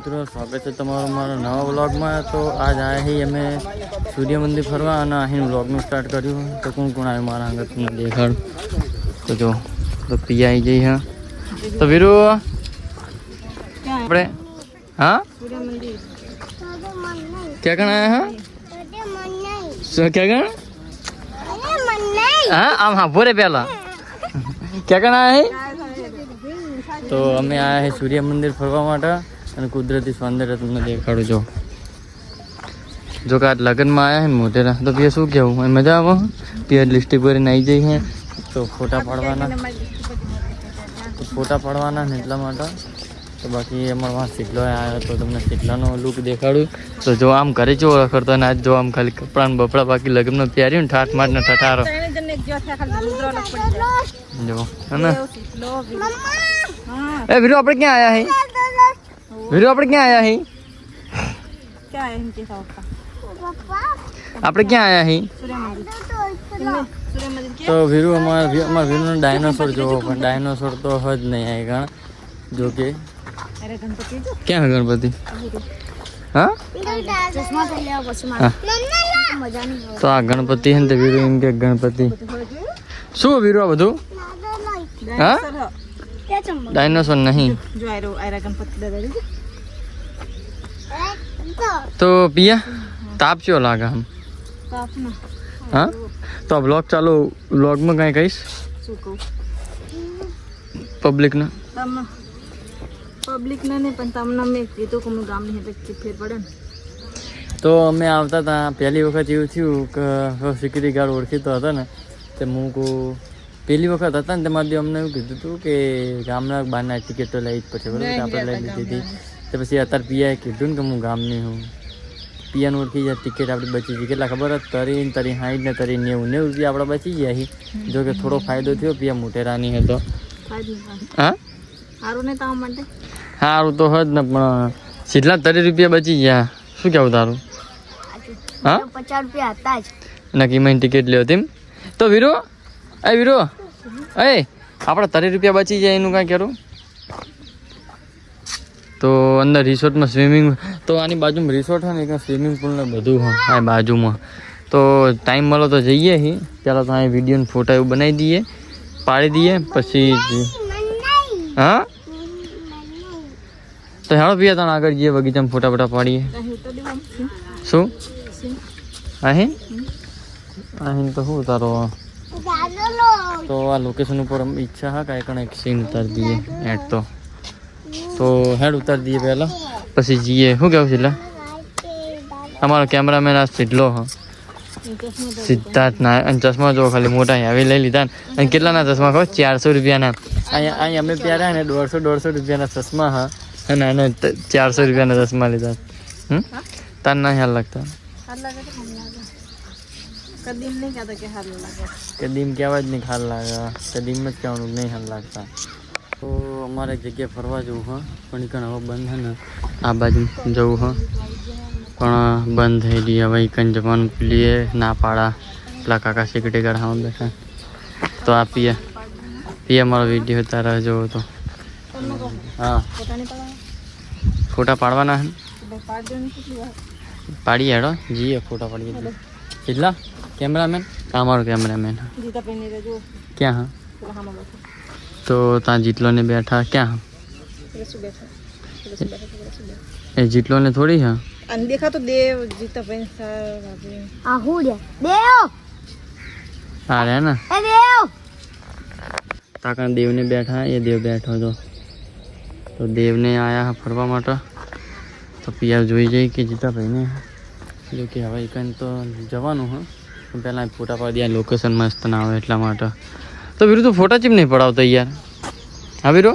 મિત્રો સ્વાગત છે તમારું મારા નવા વ્લોગમાં। તો આજ આયા હી અમે સૂર્ય મંદિર ફરવા અને અહીં વ્લોગનું સ્ટાર્ટ કર્યું। તો કોણ કોણ આવ્યું મારા આગળ તમને દેખાડ તો જો તો પિયા આવી જઈ હા તો વીરુ આપણે हाँ क्या करना है हाँ क्या करना हाँ आम हाँ बोरे पहला क्या करना है तो અમે આયા હે સૂર્ય મંદિર ફરવા માટે અને કુદરતી સૌંદર્ય તમને દેખાડું જો કે આજ લગ્નમાં આવ્યા હે ને મોટેરા તો પીએ શું કહેવું મજા આવે પીએ લિપસ્ટિક ભરીને આવી જઈ હે તો ફોટા પાડવાના ને એટલા માટે તો બાકી અમારે વાં શીખલો આવ્યો તો તમને શીખલાનો લુક દેખાડું તો જો આમ ઘરે જો કરતો ને આજ જો આમ ખાલી કપડાં બપડા બાકી લગ્નમાં પહેર્યું ને ઠાઠ માર ને ઠઠારો જો હે ए वीरू આપણે ક્યાં આયા હે વીરુ આપણે ક્યાં આયા હે આપણે ક્યાં આયા હે તો વીરુ અમાર વીરુનો ડાયનોસોર જોવો પણ ડાયનોસોર તો હજ નહીં આય કારણ જો કે અરે ગણપતિ જો ક્યાં હે ગણપતિ હા ચશ્મા તો લેવા પછી માર મજા નહીં તો આ ગણપતિ હે ને વીરુ એમ કે ગણપતિ શું વીરુ આ બધું હા डायनासोर नहीं तो पिया ताप क्यों लागा हम हाँ तो ब्लॉग चालू ब्लॉग में कहीं कहीश पब्लिक ना नहीं पण तमना में तो कोनु गाम नहीं है फेर पड़े तो અમે આવતા હતા પહેલી વખત એવું થયું કે સિક્યુરિટી ગાર્ડ ઓળખીતો હતો ને તે હું કો પહેલી વખત હતા ને તેમાંથી અમને એવું કીધું હતું કે ગામના બહારના ટિકિટ તો લઈ જ પડશે બરાબર આપણે લઈ લીધી હતી તો પછી અત્યારે પિયાએ કીધું ને કે હું ગામની હું પિયાનું ઓળખી જાય ટિકિટ આપણી બચી ગઈ કેટલા ખબર જ તરી 60 ને 90 રૂપિયા આપણે બચી ગયા છીએ જો કે થોડો ફાયદો થયો પિયા મોટેરાની હતો હા સારું ને તાવ માટે સારું તો હજ ને પણ સીધા 30 રૂપિયા બચી ગયા શું કહેવું તારું હા 50 રૂપિયા હતા જ નક્કી મહિને ટિકિટ લ્યો તેમ તો વીરો એ વીરો એ આપણે 30 રૂપિયા બચી જાય એનું કાંઈ કરું તો અંદર રિસોર્ટમાં સ્વિમિંગ તો આની બાજુમાં રિસોર્ટ હોય ને એક સ્વિમિંગ પૂલ ને બધું હોય આ બાજુમાં તો ટાઈમ મળો તો જઈએ હી પહેલાં તો અહીં વિડીયો ફોટા એવું બનાવી દઈએ પાડી દઈએ પછી હા તો હેડો પીયા તને આગળ જઈએ બગીચામાં ફોટા ફોટા પાડીએ શું અહીં તો શું તારો तो आ लोकेशन ऊपर इच्छा है कहीं कण एक सीन उतार दिए एड तो हेड उतार दिए पहला पसी जीए हूँ क्या छिला हमारा कैमरामैन आज सीटलो हाँ सिद्धार्थ ना चश्मा जो खाली मोटा है अभी ले लीधा कितना ना चश्मा खो 400 रुपया ना अँ अमे प्यारा है 150 रुपया ना चश्मा हाँ है ना 400 रुपया ना चश्मा लीधा तार ना ख्याल लगता कदीम नहीं कहता कि हाल लगा कदीम क्या आवाज नहीं हाल लगा कदीम में क्या नहीं हाल लगता तो हमारे जगह फरवा जाऊँ हाँ पण कण हवा बंद है ना आ बाजू जाऊँ हाँ पण बंद है लिया भाई कन जवान लिए ना पाड़ा पेला काका सिक्योरिटी गार्ड हाँ बैठा तो आप पिया हमारा वीडियो होता रह जो तो हाँ फोटा पाड़वाना है पाड़ी हेड़ो जी फोटा पाड़िए चिल्ला कैमरामैन हमारो कैमरामैन क्या हाँ तो ता जीतलो ने बैठा क्या हाँ ए जीतलो ने थोड़ी हाँ देखा तो देव जीता आ रहा है ना ताका देव ने बैठा ये देव बैठो तो देव ने आया है फरवा माटा तो पिया जोई जाए कि जीता भाई ने जो कि हवा एक तो जवान हाँ पहला फोटा पड़ दिया लोकेशन मस्त ना हो एटला माटे तो वीरू तो फोटा चीम नहीं पड़ावतो यार हाँ वीरू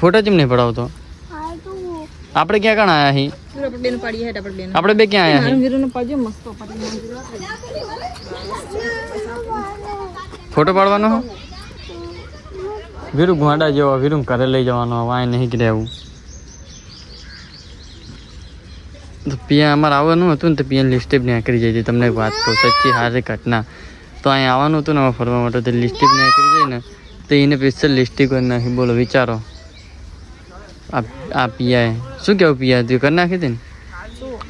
फोटा चीम नहीं पड़ावतो આપણે ક્યાં કણ આયા હી આપણે બે ક્યાં આયા હી ફોટો પાડવાનો હો વીરુ ઘોડા જેવો વીરુ ઘરે લઈ જવાનો વાય નહીં કે રહેવું तो पिया अमर आवવાનું હતું ને તો पिया લિસ્ટેપ નીકળી જાય છે તમને એક વાત કહું સચ્ચી હારી ઘટના તો અહીં આવવાનું હતું ને ફરવા માટે તો લિસ્ટેપ નીકળી જાય ને તો એને સ્પેશિયલ લિસ્ટિક કરી નાખી બોલો વિચારો આ પિયા શું કેવું પિયા તું કરી નાખી હતી ને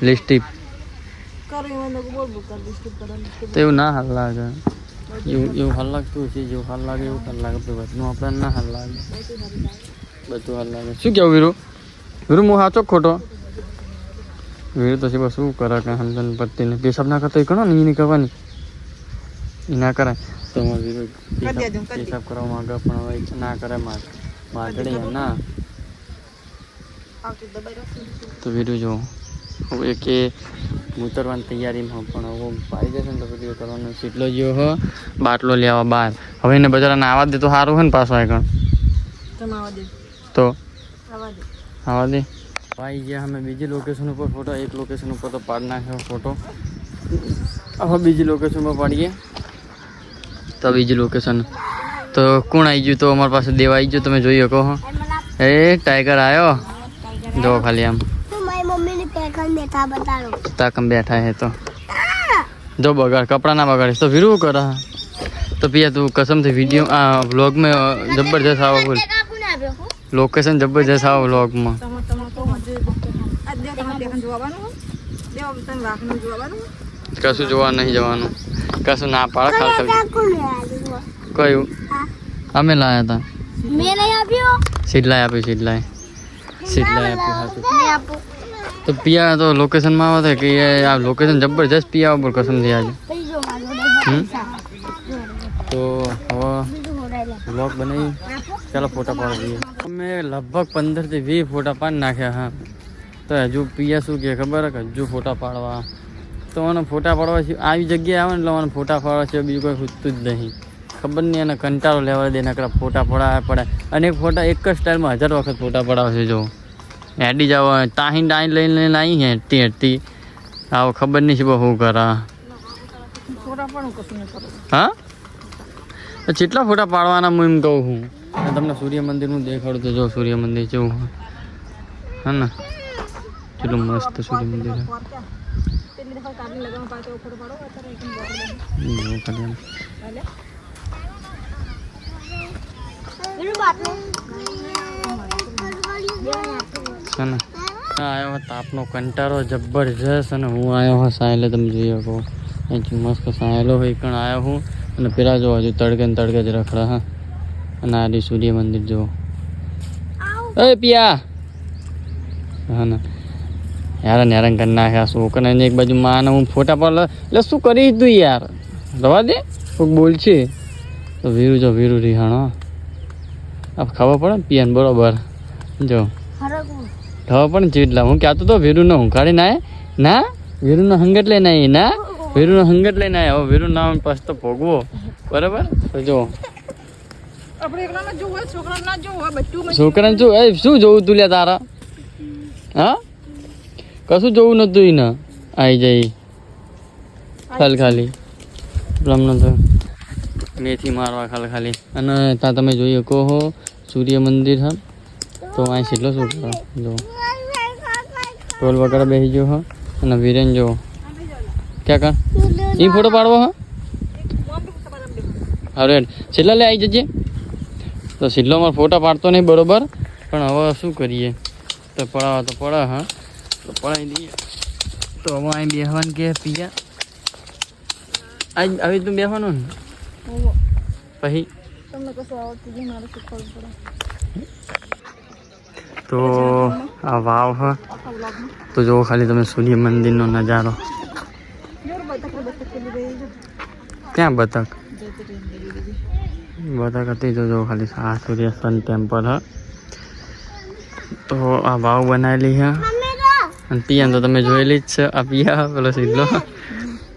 લિપસ્ટિક તો એવું ના હાલ લાગે એવું હાલ લાગતું છે જેવું હાલ લાગે એવું હાલ લાગે બધું આપણે ના હાલ લાગે બધું હાલ લાગે શું કેવું વીરુ વીરુ હું સાચો ખોટો વીરુ તો બસ શું કરે કે હમદન પત્તીને પેશાબ ના કરતો એ કરો ને એ નહીં કરવાની એ ના કરાય તો વીરુ પેશાબ કરવા માંગે પણ હવે ના કરે માગણી ના તો વીરુ જો હવે કે ઉતરવાની તૈયારીમાં પણ હવે પાઈ જશે ને તો બધું કરવાનું સીટલો જેવો હો બાટલો લેવા બહાર હવે એને બજારાને આવવા દે તો સારું હોય ને પાછો આગળ તો આવવા દે ભાઈ ગયા અમે બીજી લોકેશન ઉપર ફોટો એક લોકેશન ઉપર તો પાડી નાખ્યો ફોટો હવે બીજી લોકેશન પર પાડીએ તો બીજી લોકેશન તો કોણ આવી ગયું તો અમારી પાસે દેવા આવી ગયો તમે જોઈ શકો હો એ ટાઈગર આવ્યો જો ખાલી આમ તાકમ બેઠા હે તો જો બગાડ કપડા ના બગાડીશ તો વીરુ કરે તો પિયા તું કસમથી વિડીયો આ વ્લોગમાં જબરજસ્ત આવો બોલ લોકેશન જબરજસ્ત આવો વ્લોગમાં કશું જોવા નહીં જવાનું કશું ના પાડે ખાલી કયું અમે લાયા હતા સીડલાય આપ્યું સીડલાય આપ્યું તો પિયા તો લોકેશનમાં આવે કે આ લોકેશન જબરજસ્ત પિયા બોલ કસમથી આજે તો હવે બ્લોગ બનાવી ચાલો ફોટા પાડી દઈએ અમે લગભગ 15 થી 20 ફોટા પાડી નાખ્યા હા તો હજુ પિયા શું કે ખબર કે હજુ ફોટા પાડવા તો મને ફોટા પાડવા છે આવી જગ્યાએ આવે ને એટલે મને ફોટા પાડવા છે બીજું કોઈ ખૂટતું જ નહીં ખબર નહીં એને કંટાળો લેવા દે નકરા ફોટા પડાવવા પડે અને એક ફોટા એક જ સ્ટાઇલમાં 1000 વખત ફોટા પડાવશે જો હેડી જાવ તાહીન ડાઈન લઈને આવી હેઠતી આવો ખબર નહીં છે બહુ શું કરા હા કેટલા ફોટા પાડવાના હું એમ કહું છું તમને સૂર્ય મંદિરનું દેખાડું તો જો સૂર્ય મંદિર જેવું હા ને કેટલું મસ્ત સૂર્ય મંદિર છે ને આવ્યો તાપનો કંટાળો જબરજસ્ત અને હું આવ્યો હા સાયલે તમે જોઈ શકો અહીંથી મસ્ત સાયલો હોય કણ આવ્યો હું અને પેલા જો હજુ તડકે ને તડકે જ રખડા હા અને આ સૂર્ય મંદિર જો એ પિયા હા ને હેરાન કરી નાખ્યા છોકરાને એક બાજુ માં હું ફોટા પાડ એટલે શું કરીશ તું યાર રવા દે કોઈક બોલ છે તો વીરુ જો વીરુ રિહાણો આ ખબર પડે ને પિયાને બરોબર જો ખબર પડે ને ચીટલા હું કહેતો તો વીરુને ઊંઘાડી ના વીરુનો હંગત લઈને આવી ના વીરુનો હંગત લઈને આવ્યા હવે વીરુ નામ પાસ તો ભોગવો બરાબર તો જો છોકરાને શું જોવું તું લે તારા હા કશું જોવું નતું એને આવી જાય ખાલી રમનો તો મેથી મારવા ખાલી અને ત્યાં તમે જોઈ શકો હો સૂર્ય મંદિર હા તો અહીં કેટલો શું કરો જો ટોલ વગેરે બેસી ગયો હો અને વિરેન જો ક્યાં એ ફોટો પાડવો હા અરે છેલ્લા લે આવી જજે તો છેલ્લો મારો ફોટા પાડતો નહીં બરોબર પણ હવે શું કરીએ તો પડાવવા તો પડે હા તો પડાવી દઈએ તો હવે અહીં બેસવાનું કે પિયા આવી તું બેસવાનું ને પછી તો આ વાવ હ તો જો ખાલી તમે સૂર્ય મંદિરનો નજારો ક્યાં બતક હતી તો જો ખાલી આ સૂર્ય સન ટેમ્પલ હ તો આ વાવ બનાવેલી હે અને પિયા તો તમે જોયેલી જ છે આ પિયા પેલો સીધલો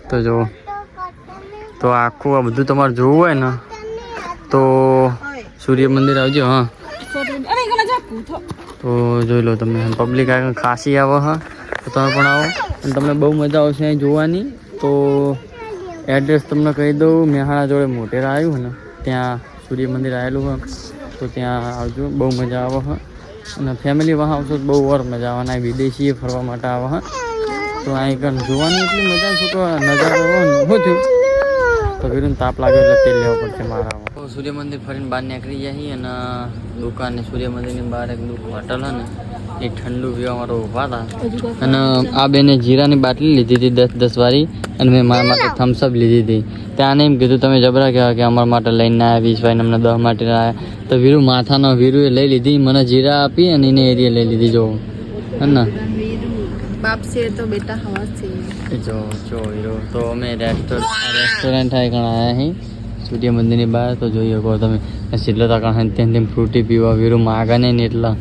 તો જો તો આખું આ બધું તમારે જોવું હોય ને તો સૂર્ય મંદિર આવજો હા તો જોઈ લો તમે પબ્લિક આગળ ખાસી આવો હા તો તમે પણ આવો અને તમને બહુ મજા આવશે અહીં જોવાની તો એડ્રેસ તમને કહી દઉં મેહાણા જોડે મોટેરા આવ્યું ને ત્યાં સૂર્ય મંદિર આવેલું હોય તો ત્યાં આવજો બહુ મજા આવે હા અને ફેમિલી વાહ આવશો તો બહુ વાર મજા આવવાના વિદેશીએ ફરવા માટે આવે હા તો અહીં કણ જોવાની એટલી મજા છે તો નજારો શું થયું તો વીરુને તાપ લાગ્યો એટલે તેલ લેવા પડશે મારા તો સૂર્ય મંદિર ફરીને બહાર નીકળી ગયા છીએ અને દુકાને સૂર્ય મંદિરની બહાર એક હોટલ હે ને એ ઠંડુ પીવા માટે ઊભા હતા અને આ બેને જીરાની બાટલી લીધી હતી 10-10 વાળી અને મેં મારા માટે થમ્સઅપ લીધી હતી ત્યાં એમ કીધું તમે જબરા કહેવા કે અમારા માટે લઈને આવ્યા 20 ભાઈને અમને 10 માટે આવ્યા તો વીરુ માથાનો વીરુએ લઈ લીધી મને જીરા આપી અને એને એરિયા લઈ લીધી જો હે ને बाप से तो बेटा हवा से જો હીરો તો અમે રેસ્ટોરન્ટ થાય કણ આયા અહીં સૂર્ય મંદિરની બહાર તો જોઈ શકો તમે સિલ્લો તા કણ ત્યાં ફ્રૂટી પીવા વીરો માગા નહીં ને એટલા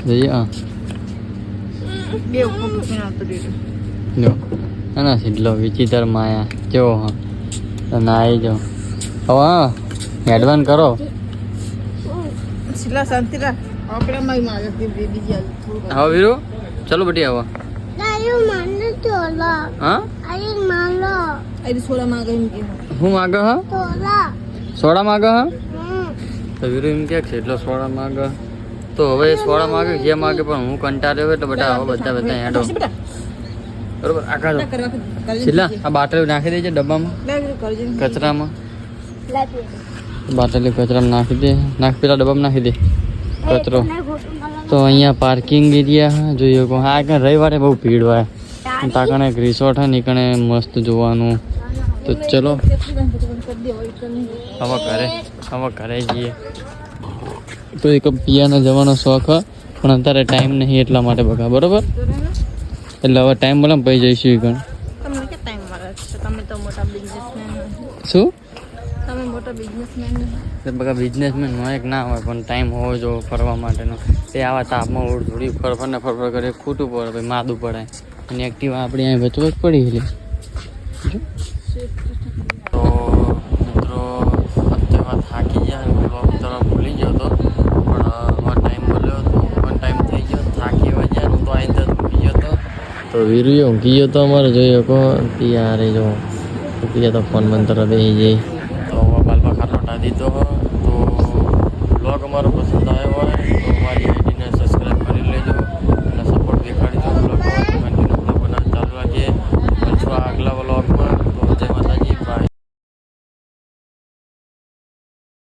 જોઈએ હા બે ઉપર પૂછીને આવતો દેજો જો ના સિલ્લો વિચિત્ર માયા જો હા અને આવી જાઓ હવે હા એડવાન્સ કરો સિલા શાંતિ રાખ આપણા માઈ માગે કે બેબી જી હા વીરો ચલો બટી આવો હા અરે સોડા માગે એમ કે હું માગે હા સોડા માગે હા તો વીરો એમ કે છે એટલો સોડા માગે તો હવે સોડા માગે જે માગે પણ હું કંટાળ્યો હોય તો બધા હવે બધા હેડો બરોબર આખા છેલ્લા આ બાટલી નાખી દેજે ડબ્બામાં કચરામાં બાટલી કચરામાં નાખી દે પેલા ડબ્બામાં નાખી દે કચરો તો અહીંયા પાર્કિંગ એરિયા જોઈએ કહો આ કાંઈ રવિવારે બહુ ભીડ હોય તાકણે એક રિસોર્ટ હોય ને કણે મસ્ત જોવાનું તો ચલો હવે ઘરે જઈએ તો એક પિયાનો જવાનો શોખ હોય પણ અત્યારે ટાઈમ નહીં એટલા માટે બગા બરોબર એટલે હવે ટાઈમ મળે પછી જઈશું એ ગણ તમને કે ટાઈમ મળે છે તમે તો મોટા બિઝનેસમેન શું તમે મોટા બિઝનેસમેન બગા બિઝનેસમેન હોય કે ના હોય પણ ટાઈમ હોવો જો ફરવા માટેનો તે આવા તાપમાં થોડી ફરફર કરે ખોટું પડે ભાઈ માદું પડાય અને એક્ટિવા આપણી અહીં વચવચ પડી એટલે તો મિત્રો અત્યારે થાકી ગયા બ્લોગ તરફ ભૂલી ગયો હતો પણ અમારો ટાઈમ મળ્યો હતો પણ ટાઈમ થઈ ગયો થાકી વાગ્યા હું તો અહીં તો ઊંઘી ગયો હતો તો વીરુએ ઊંઘી ગયો તો અમારે જોઈએ કહો યારે જો ઊંઘી ગયા તો ફોન બંધ તરફ બેસી જાય તો મોબાઈલમાં ખાટો ટાળી દીધો તો બ્લોગ અમારો પસંદ આવ્યો હોય તો